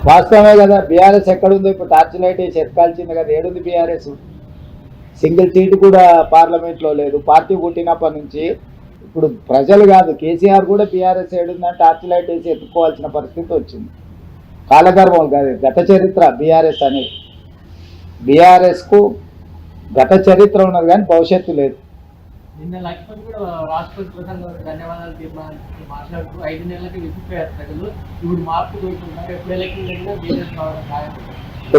వాస్తవమే కదా. బీఆర్ఎస్ ఎక్కడుందో ఇప్పుడు టార్చ్ లైట్ వేసి ఎత్తుకాల్చింది కదా. ఏడుంది బీఆర్ఎస్? సింగిల్ సీటు కూడా పార్లమెంట్లో లేదు. పార్టీ పుట్టినప్పటి నుంచి ఇప్పుడు ప్రజలు కాదు, కేసీఆర్ కూడా బీఆర్ఎస్ ఏడుందని టార్చ్ లైట్ వేసి ఎత్తుకోవాల్సిన పరిస్థితి వచ్చింది. కాలగర్భం కాదు, గత చరిత్ర బీఆర్ఎస్ అనేది. బీఆర్ఎస్కు గత చరిత్ర ఉన్నది కానీ భవిష్యత్తు లేదు. నిన్న లక్ష్మణ్ కూడా రాష్ట్రపతి ప్రధాని ధన్యవాదాలు మాట్లాడుతూ 5 నెలలకి విసిపోయారు ప్రజలు, ఇప్పుడు మార్పు కోరుకుంటున్నారు, ఎప్పుడు ఎలక్షన్ జరిగినా బీఆర్ఎస్ రావడం ఖాయం.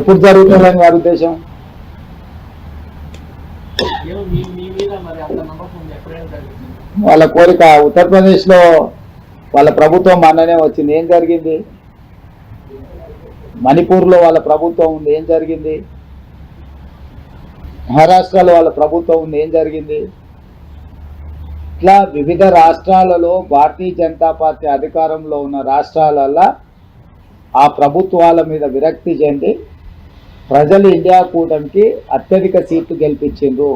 ఎప్పుడు జరుగుతుందని వారి ఉద్దేశం? మీ మీద మరి అంత నమ్మకం ఉంది, ఎప్పుడైనా జరుగుతుంది వాళ్ళ కోరిక. ఉత్తరప్రదేశ్లో వాళ్ళ ప్రభుత్వం మొన్ననే వచ్చింది, ఏం జరిగింది? మణిపూర్లో వాళ్ళ ప్రభుత్వం ఉంది, ఏం జరిగింది? మహారాష్ట్రలో వాళ్ళ ప్రభుత్వం ఉంది, ఏం జరిగింది? ఇట్లా వివిధ రాష్ట్రాలలో భారతీయ జనతా పార్టీ అధికారంలో ఉన్న రాష్ట్రాలలో ఆ ప్రభుత్వాల మీద విరక్తి చెంది ప్రజలు ఇండియా కూటమికి అత్యధిక సీట్లు గెలిపించిండ్రు.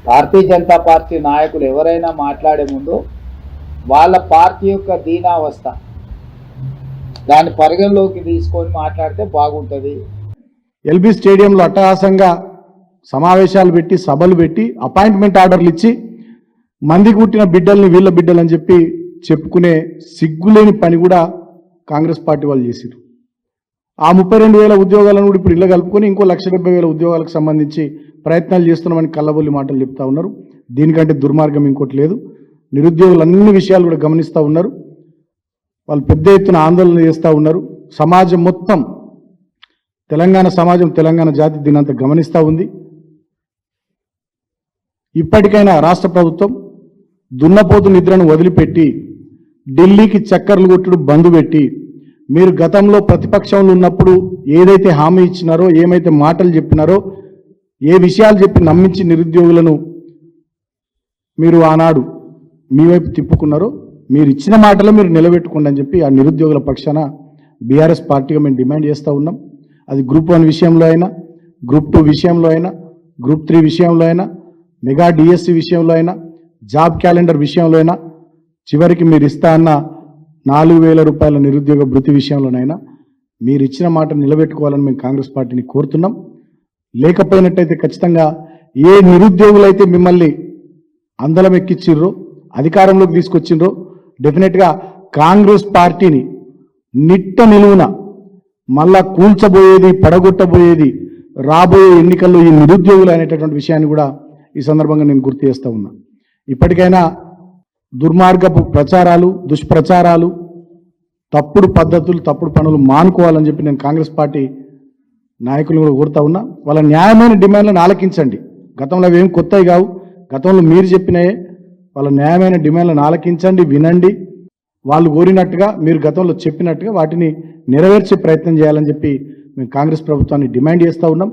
భారతీయ జనతా పార్టీ నాయకులు ఎవరైనా మాట్లాడే ముందు వాళ్ళ పార్టీ యొక్క దీనావస్థ దాన్ని పరిగణలోకి తీసుకొని మాట్లాడితే బాగుంటుంది. ఎల్బీ స్టేడియంలో అట్టహాసంగా సమావేశాలు పెట్టి సభలు పెట్టి అపాయింట్మెంట్ ఆర్డర్లు ఇచ్చి మందికి పుట్టిన బిడ్డల్ని వీళ్ళ బిడ్డలు అని చెప్పి చెప్పుకునే సిగ్గులేని పని కూడా కాంగ్రెస్ పార్టీ వాళ్ళు చేశారు. ఆ 32,000 ఉద్యోగాలను కూడా ఇప్పుడు ఇళ్ళ కలుపుకొని ఇంకో 1,70,000 ఉద్యోగాలకు సంబంధించి ప్రయత్నాలు చేస్తున్నామని కళ్ళబొల్లి మాటలు చెప్తా ఉన్నారు. దీనికంటే దుర్మార్గం ఇంకోటి లేదు. నిరుద్యోగులు అన్ని విషయాలు కూడా గమనిస్తూ ఉన్నారు. వాళ్ళు పెద్ద ఎత్తున ఆందోళన చేస్తూ ఉన్నారు. సమాజం మొత్తం, తెలంగాణ సమాజం, తెలంగాణ జాతి దీనంతా గమనిస్తూ ఉంది. ఇప్పటికైనా రాష్ట్ర ప్రభుత్వం దున్నపోతు నిద్రను వదిలిపెట్టి ఢిల్లీకి చక్కర్లు కొట్టుడు బంద్ పెట్టి, మీరు గతంలో ప్రతిపక్షంలో ఉన్నప్పుడు ఏదైతే హామీ ఇచ్చినారో, ఏమైతే మాటలు చెప్పినారో, ఏ విషయాలు చెప్పి నమ్మించి నిరుద్యోగులను మీరు ఆనాడు మీ వైపు తిప్పుకున్నారో, మీరు ఇచ్చిన మాటలు మీరు నిలబెట్టుకోండి అని చెప్పి ఆ నిరుద్యోగుల పక్షాన బీఆర్ఎస్ పార్టీగా మేము డిమాండ్ చేస్తూ ఉన్నాం. అది గ్రూప్ 1 విషయంలో అయినా, గ్రూప్ 2 విషయంలో అయినా, గ్రూప్ 3 విషయంలో అయినా, మెగా డిఎస్సి విషయంలో అయినా, జాబ్ క్యాలెండర్ విషయంలో అయినా, చివరికి మీరు ఇస్తా అన్న 4,000 రూపాయల నిరుద్యోగ భృతి విషయంలోనైనా మీరు ఇచ్చిన మాట నిలబెట్టుకోవాలని మేము కాంగ్రెస్ పార్టీని కోరుతున్నాం. లేకపోయినట్టయితే ఖచ్చితంగా ఏ నిరుద్యోగులైతే మిమ్మల్ని అందలం ఎక్కిచ్చిర్రో, అధికారంలోకి తీసుకొచ్చిండ్రో, డెఫినెట్గా కాంగ్రెస్ పార్టీని నిట్ట నిలువున మళ్ళా కూల్చబోయేది, పడగొట్టబోయేది రాబోయే ఎన్నికల్లో ఈ నిరుద్యోగులు అనేటటువంటి విషయాన్ని కూడా ఈ సందర్భంగా నేను గుర్తు చేస్తూ ఉన్నా. ఇప్పటికైనా దుర్మార్గపు ప్రచారాలు, దుష్ప్రచారాలు, తప్పుడు పద్ధతులు, తప్పుడు పనులు మానుకోవాలని చెప్పి నేను కాంగ్రెస్ పార్టీ నాయకులు కూడా కోరుతా ఉన్నా. వాళ్ళ న్యాయమైన డిమాండ్లను ఆలకించండి. గతంలో అవి ఏం కొత్తవి కావు, గతంలో మీరు చెప్పినాయే. వాళ్ళ న్యాయమైన డిమాండ్లను ఆలకించండి, వినండి. వాళ్ళు కోరినట్టుగా, మీరు గతంలో చెప్పినట్టుగా వాటిని నెరవేర్చే ప్రయత్నం చేయాలని చెప్పి మేము కాంగ్రెస్ ప్రభుత్వాన్ని డిమాండ్ చేస్తూ ఉన్నాం.